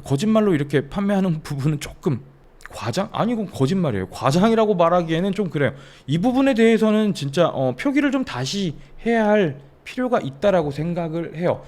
거짓말로 이렇게 판매하는 부분은 조금 과장? 아니 이건 거짓말이에요. 과장이라고 말하기에는 좀 그래요. 이 부분에 대해서는 진짜 표기를 좀 다시 해야 할 필요가 있다라고 생각을 해요.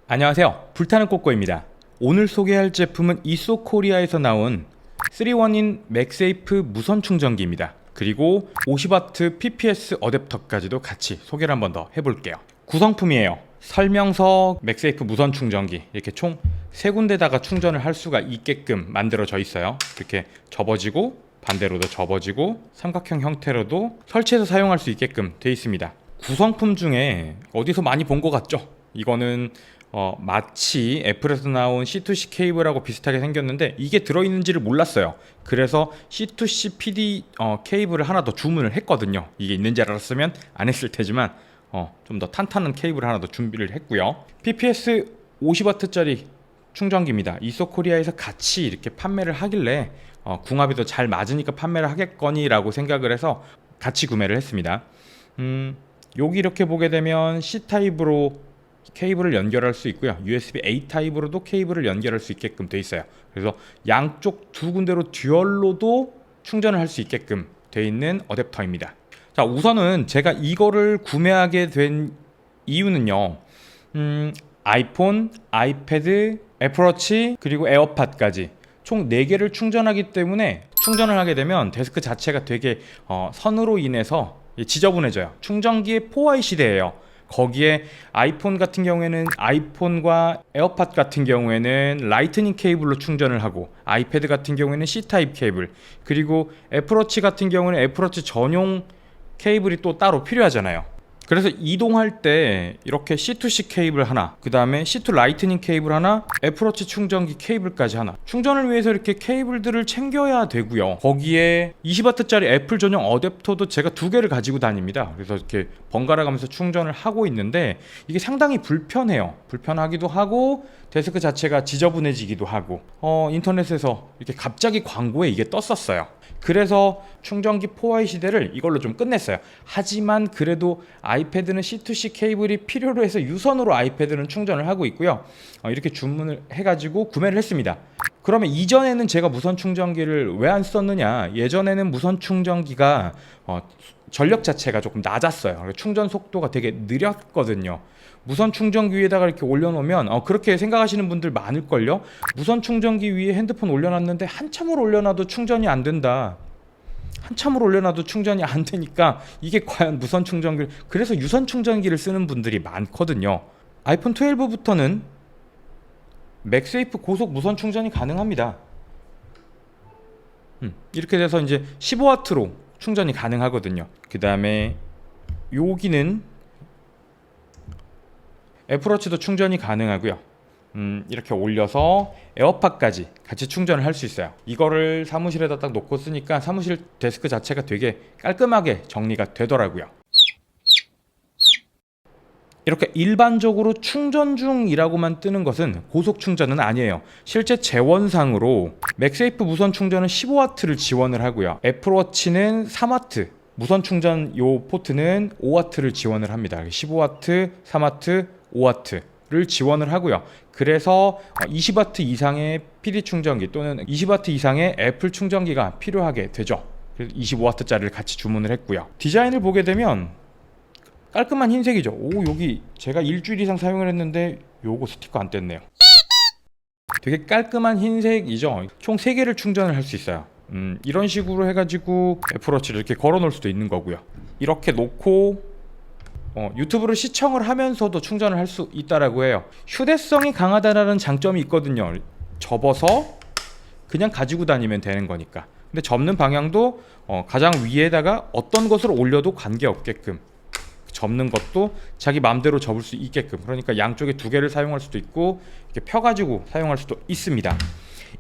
안녕하세요. 불타는 꼬꼬입니다. 오늘 소개할 제품은 이소코리아에서 나온 3-in 맥세이프 무선 충전기입니다. 그리고 50W PPS 어댑터까지도 같이 소개를 한번 더 해볼게요. 구성품이에요. 설명서, 맥세이프 무선 충전기 이렇게 총 3군데다가 충전을 할 수가 있게끔 만들어져 있어요. 이렇게 접어지고 반대로도 접어지고 삼각형 형태로도 설치해서 사용할 수 있게끔 되어 있습니다. 구성품 중에 어디서 많이 본 것 같죠? 이거는 마치 애플에서 나온 C2C 케이블하고 비슷하게 생겼는데 이게 들어있는지를 몰랐어요. 그래서 C2C PD 케이블을 하나 더 주문을 했거든요. 이게 있는지 알았으면 안 했을 테지만 좀 더 탄탄한 케이블을 하나 더 준비를 했고요. PPS 50W짜리 충전기입니다. 이소코리아에서 같이 이렇게 판매를 하길래 궁합이 더 잘 맞으니까 판매를 하겠거니라고 생각을 해서 같이 구매를 했습니다. 여기 이렇게 보게 되면 C타입으로 케이블을 연결할 수 있고요. USB-A 타입으로도 케이블을 연결할 수 있게끔 되어 있어요. 그래서 양쪽 두 군데로 듀얼로도 충전을 할 수 있게끔 되어 있는 어댑터입니다. 자, 우선은 제가 이거를 구매하게 된 이유는요. 아이폰, 아이패드, 애플워치 그리고 에어팟까지 총 4개를 충전하기 때문에 충전을 하게 되면 데스크 자체가 되게 선으로 인해서 지저분해져요. 충전기의 4i 시대예요. 거기에 아이폰 같은 경우에는 아이폰과 에어팟 같은 경우에는 라이트닝 케이블로 충전을 하고 아이패드 같은 경우에는 C타입 케이블 그리고 애플워치 같은 경우는 애플워치 전용 케이블이 또 따로 필요하잖아요. 그래서 이동할 때 이렇게 C2C 케이블 하나, 그 다음에 C2 라이트닝 케이블 하나, 애플워치 충전기 케이블까지 하나, 충전을 위해서 이렇게 케이블들을 챙겨야 되고요. 거기에 20W짜리 애플 전용 어댑터도 제가 2개를 가지고 다닙니다. 그래서 이렇게 번갈아 가면서 충전을 하고 있는데 이게 상당히 불편해요. 불편하기도 하고 데스크 자체가 지저분해지기도 하고 인터넷에서 이렇게 갑자기 광고에 이게 떴었어요. 그래서 충전기 4i 시대를 이걸로 좀 끝냈어요. 하지만 그래도 아이패드는 C2C 케이블이 필요로 해서 유선으로 아이패드는 충전을 하고 있고요. 이렇게 주문을 해가지고 구매를 했습니다. 그러면 이전에는 제가 무선 충전기를 왜 안 썼느냐? 예전에는 무선 충전기가 전력 자체가 조금 낮았어요. 충전 속도가 되게 느렸거든요. 무선 충전기 위에다가 이렇게 올려놓으면 그렇게 생각하시는 분들 많을걸요. 무선 충전기 위에 핸드폰 올려놨는데 한참을 올려놔도 충전이 안 된다. 한참을 올려놔도 충전이 안 되니까 이게 과연 무선 충전기, 그래서 유선 충전기를 쓰는 분들이 많거든요. 아이폰 12부터는 맥세이프 고속 무선 충전이 가능합니다. 이렇게 돼서 이제 15W로 충전이 가능하거든요. 그 다음에 여기는 애플워치도 충전이 가능하고요. 이렇게 올려서 에어팟까지 같이 충전을 할 수 있어요. 이거를 사무실에다 딱 놓고 쓰니까 사무실 데스크 자체가 되게 깔끔하게 정리가 되더라고요. 이렇게 일반적으로 충전 중이라고만 뜨는 것은 고속 충전은 아니에요. 실제 재원상으로 맥세이프 무선 충전은 15W를 지원을 하고요. 애플워치는 3W, 무선 충전 요 포트는 5W를 지원을 합니다. 15W, 3W, 5W를 지원을 하고요. 그래서 20W 이상의 PD 충전기 또는 20W 이상의 애플 충전기가 필요하게 되죠. 그래서 25W짜리를 같이 주문을 했고요. 디자인을 보게 되면 깔끔한 흰색이죠. 여기 제가 일주일 이상 사용을 했는데 요거 스티커 안 뗐네요. 되게 깔끔한 흰색이죠. 총 3개를 충전을 할 수 있어요. 이런 식으로 해가지고 애플워치를 이렇게 걸어 놓을 수도 있는 거고요. 이렇게 놓고 유튜브를 시청을 하면서도 충전을 할 수 있다라고 해요. 휴대성이 강하다라는 장점이 있거든요. 접어서 그냥 가지고 다니면 되는 거니까. 근데 접는 방향도 가장 위에다가 어떤 것을 올려도 관계없게끔 접는 것도 자기 마음대로 접을 수 있게끔, 그러니까 양쪽에 2개를 사용할 수도 있고 이렇게 펴가지고 사용할 수도 있습니다.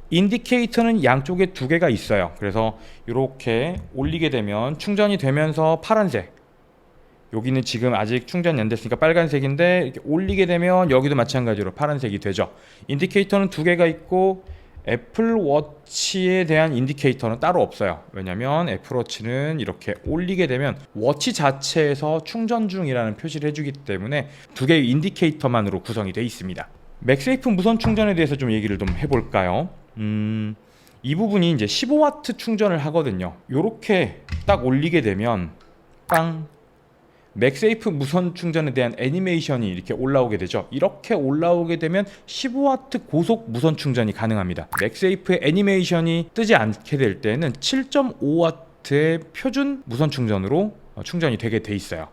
인디케이터는 양쪽에 2개가 있어요. 그래서 이렇게 올리게 되면 충전이 되면서 파란색, 여기는 지금 아직 충전이 안 됐으니까 빨간색인데 이렇게 올리게 되면 여기도 마찬가지로 파란색이 되죠. 인디케이터는 2개가 있고 애플워치에 대한 인디케이터는 따로 없어요. 왜냐면 애플워치는 이렇게 올리게 되면 워치 자체에서 충전 중이라는 표시를 해주기 때문에 두 개의 인디케이터만으로 구성이 되어 있습니다. 맥세이프 무선 충전에 대해서 좀 얘기를 좀 해볼까요? 이 부분이 이제 15W 충전을 하거든요. 요렇게 딱 올리게 되면 빵, 맥세이프 무선 충전에 대한 애니메이션이 이렇게 올라오게 되죠. 이렇게 올라오게 되면 15W 고속 무선 충전이 가능합니다. 맥세이프의 애니메이션이 뜨지 않게 될 때는 7.5W의 표준 무선 충전으로 충전이 되게 돼 있어요.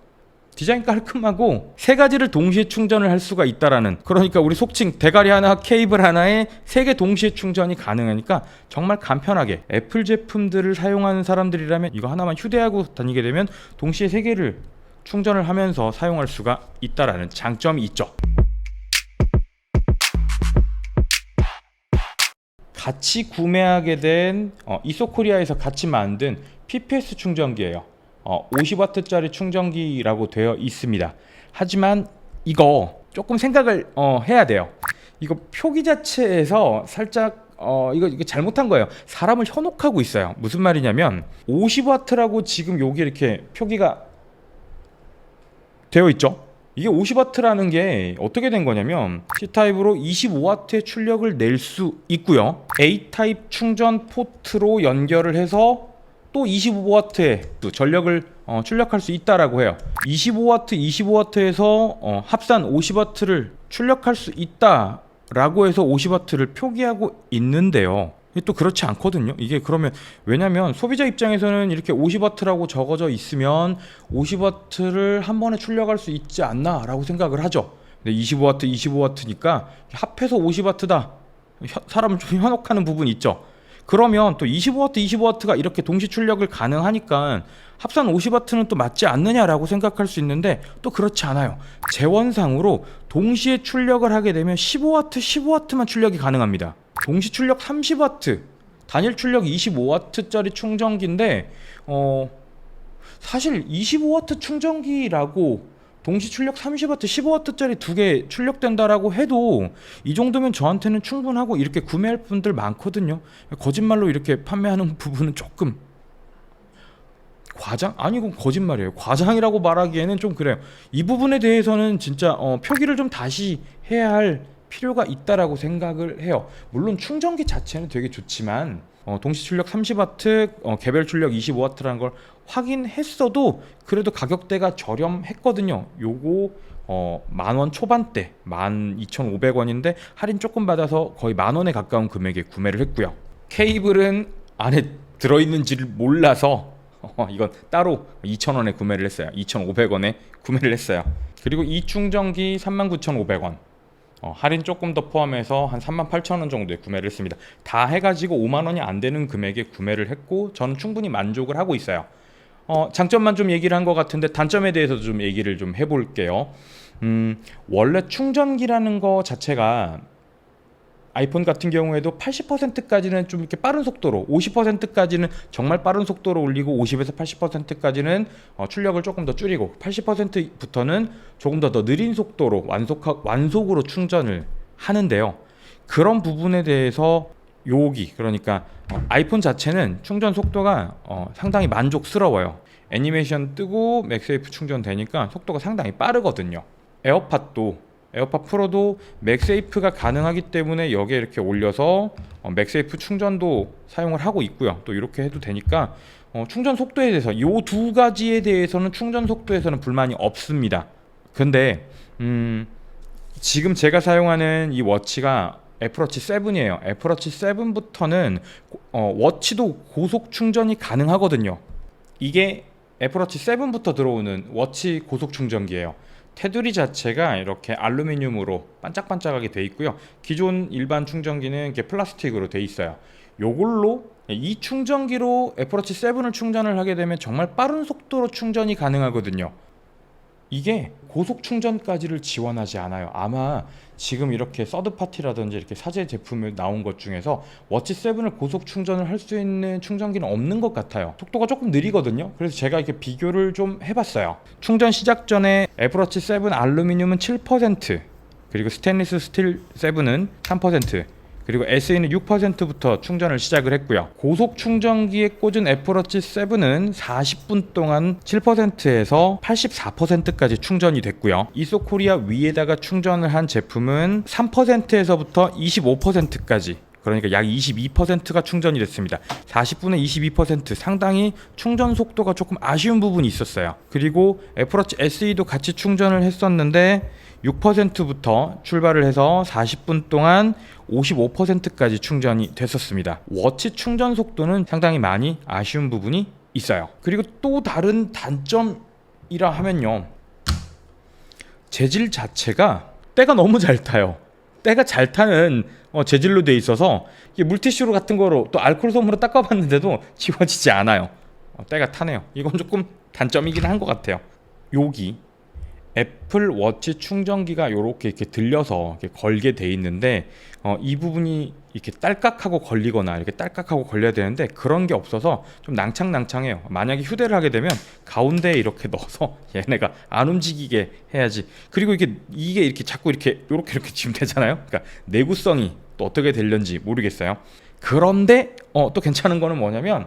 디자인 깔끔하고 세 가지를 동시에 충전을 할 수가 있다라는, 그러니까 우리 속칭 대가리 하나 케이블 하나에 세 개 동시에 충전이 가능하니까 정말 간편하게 애플 제품들을 사용하는 사람들이라면 이거 하나만 휴대하고 다니게 되면 동시에 세 개를 충전을 하면서 사용할 수가 있다라는 장점이 있죠. 같이 구매하게 된 이소코리아에서 같이 만든 PPS 충전기예요. 50W짜리 충전기라고 되어 있습니다. 하지만 이거 조금 생각을 해야 돼요. 이거 표기 자체에서 살짝 이거 잘못한 거예요. 사람을 현혹하고 있어요. 무슨 말이냐면 50W라고 지금 여기 이렇게 표기가 되어 있죠. 이게 50W라는 게 어떻게 된 거냐면 C타입으로 25W의 출력을 낼 수 있고요. A타입 충전 포트로 연결을 해서 또 25W의 전력을 출력할 수 있다라고 해요. 25W에서 합산 50W를 출력할 수 있다라고 해서 50W를 표기하고 있는데요. 이게 또 그렇지 않거든요. 이게 그러면, 왜냐면 소비자 입장에서는 이렇게 50W라고 적어져 있으면 50W를 한 번에 출력할 수 있지 않나 라고 생각을 하죠. 근데 25W니까 합해서 50W다, 사람을 좀 현혹하는 부분이 있죠. 그러면 또 25W가 이렇게 동시 출력을 가능하니까 합산 50W는 또 맞지 않느냐라고 생각할 수 있는데 또 그렇지 않아요. 재원상으로 동시에 출력을 하게 되면 15W만 출력이 가능합니다. 동시 출력 30W, 단일 출력 25W짜리 충전기인데 사실 25W 충전기라고 동시 출력 30W, 15W짜리 두 개 출력된다라고 해도 이 정도면 저한테는 충분하고 이렇게 구매할 분들 많거든요. 거짓말로 이렇게 판매하는 부분은 조금 과장? 아니 이건 거짓말이에요. 과장이라고 말하기에는 좀 그래요. 이 부분에 대해서는 진짜 표기를 좀 다시 해야 할 필요가 있다라고 생각을 해요. 물론 충전기 자체는 되게 좋지만 동시 출력 30W, 개별 출력 25W라는 걸 확인했어도 그래도 가격대가 저렴했거든요. 요거 10,000원 초반대 12,500원인데 할인 조금 받아서 거의 10,000원에 가까운 금액에 구매를 했고요. 케이블은 안에 들어있는지를 몰라서 이건 따로 2,000원에 구매를 했어요. 2,500원에 구매를 했어요. 그리고 이 충전기 39,500원, 할인 조금 더 포함해서 한 38,000원 정도에 구매를 했습니다. 다 해가지고 5만원이 안 되는 금액에 구매를 했고 저는 충분히 만족을 하고 있어요. 장점만 좀 얘기를 한 것 같은데 단점에 대해서 좀 얘기를 좀 해볼게요. 원래 충전기라는 거 자체가 아이폰 같은 경우에도 80%까지는 좀 이렇게 빠른 속도로, 50%까지는 정말 빠른 속도로 올리고 50에서 80%까지는 출력을 조금 더 줄이고 80%부터는 조금 더 느린 속도로 완속으로 충전을 하는데요. 그런 부분에 대해서 그러니까 아이폰 자체는 충전 속도가 상당히 만족스러워요. 애니메이션 뜨고 맥세이프 충전되니까 속도가 상당히 빠르거든요. 에어팟 프로도 맥세이프가 가능하기 때문에 여기에 이렇게 올려서 맥세이프 충전도 사용을 하고 있고요. 또 이렇게 해도 되니까 충전 속도에 대해서 이 두 가지에 대해서는 충전 속도에서는 불만이 없습니다. 근데 지금 제가 사용하는 이 워치가 애플워치 7이에요. 애플워치 7부터는 워치도 고속 충전이 가능하거든요. 이게 애플워치 7부터 들어오는 워치 고속 충전기예요. 테두리 자체가 이렇게 알루미늄으로 반짝반짝하게 돼 있고요. 기존 일반 충전기는 이렇게 플라스틱으로 돼 있어요. 요걸로 이 충전기로 애플워치 7을 충전을 하게 되면 정말 빠른 속도로 충전이 가능하거든요. 이게 고속 충전까지를 지원하지 않아요. 아마 지금 이렇게 서드파티라든지 이렇게 사제 제품이 나온 것 중에서 워치 7을 고속 충전을 할 수 있는 충전기는 없는 것 같아요. 속도가 조금 느리거든요. 그래서 제가 이렇게 비교를 좀 해봤어요. 충전 시작 전에 애플워치 7 알루미늄은 7%, 그리고 스테인리스 스틸 7은 3%, 그리고 SE는 6%부터 충전을 시작을 했고요. 고속 충전기에 꽂은 애플워치 7은 40분 동안 7%에서 84%까지 충전이 됐고요. 이소코리아 위에다가 충전을 한 제품은 3%에서부터 25%까지, 그러니까 약 22%가 충전이 됐습니다. 40분에 22%, 상당히 충전 속도가 조금 아쉬운 부분이 있었어요. 그리고 애플워치 SE도 같이 충전을 했었는데 6%부터 출발을 해서 40분 동안 55%까지 충전이 됐었습니다. 워치 충전 속도는 상당히 많이 아쉬운 부분이 있어요. 그리고 또 다른 단점이라 하면요, 재질 자체가 때가 너무 잘 타요. 때가 잘 타는 재질로 돼 있어서 이게 물티슈로 같은 거로 또 알코올 솜으로 닦아봤는데도 지워지지 않아요. 때가 타네요. 이건 조금 단점이긴 한 것 같아요. 여기 애플 워치 충전기가 이렇게 들려서 이렇게 걸게 돼 있는데 이 부분이 이렇게 딸깍하고 걸리거나 이렇게 딸깍하고 걸려야 되는데 그런 게 없어서 좀 낭창낭창해요. 만약에 휴대를 하게 되면 가운데에 이렇게 넣어서 얘네가 안 움직이게 해야지. 그리고 이게 이렇게 자꾸 이렇게 지면 되잖아요. 그러니까 내구성이 또 어떻게 될는지 모르겠어요. 그런데 또 괜찮은 거는 뭐냐면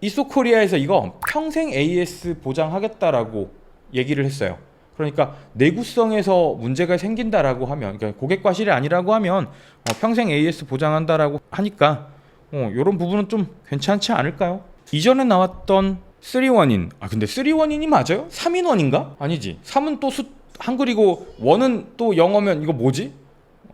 이소코리아에서 이거 평생 AS 보장하겠다라고 얘기를 했어요. 그러니까 내구성에서 문제가 생긴다라고 하면, 그러니까 고객 과실이 아니라고 하면 평생 AS 보장한다라고 하니까 이런 부분은 좀 괜찮지 않을까요? 이전에 나왔던 3원인, 근데 3원인이 맞아요? 3인원인가? 아니지. 3은 또 한글이고 1은 또 영어면 이거 뭐지?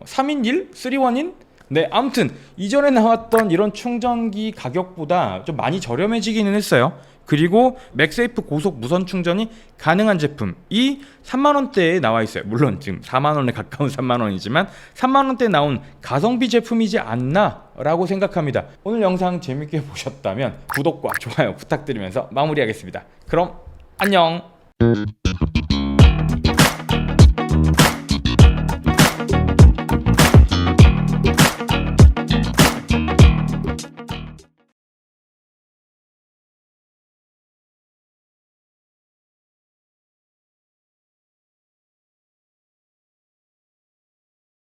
3인 1? 3원인? 네, 아무튼 이전에 나왔던 이런 충전기 가격보다 좀 많이 저렴해지기는 했어요. 그리고 맥세이프 고속 무선 충전이 가능한 제품이 3만원대에 나와 있어요. 물론 지금 4만원에 가까운 3만원이지만 3만원대에 나온 가성비 제품이지 않나 라고 생각합니다. 오늘 영상 재밌게 보셨다면 구독과 좋아요 부탁드리면서 마무리하겠습니다. 그럼 안녕.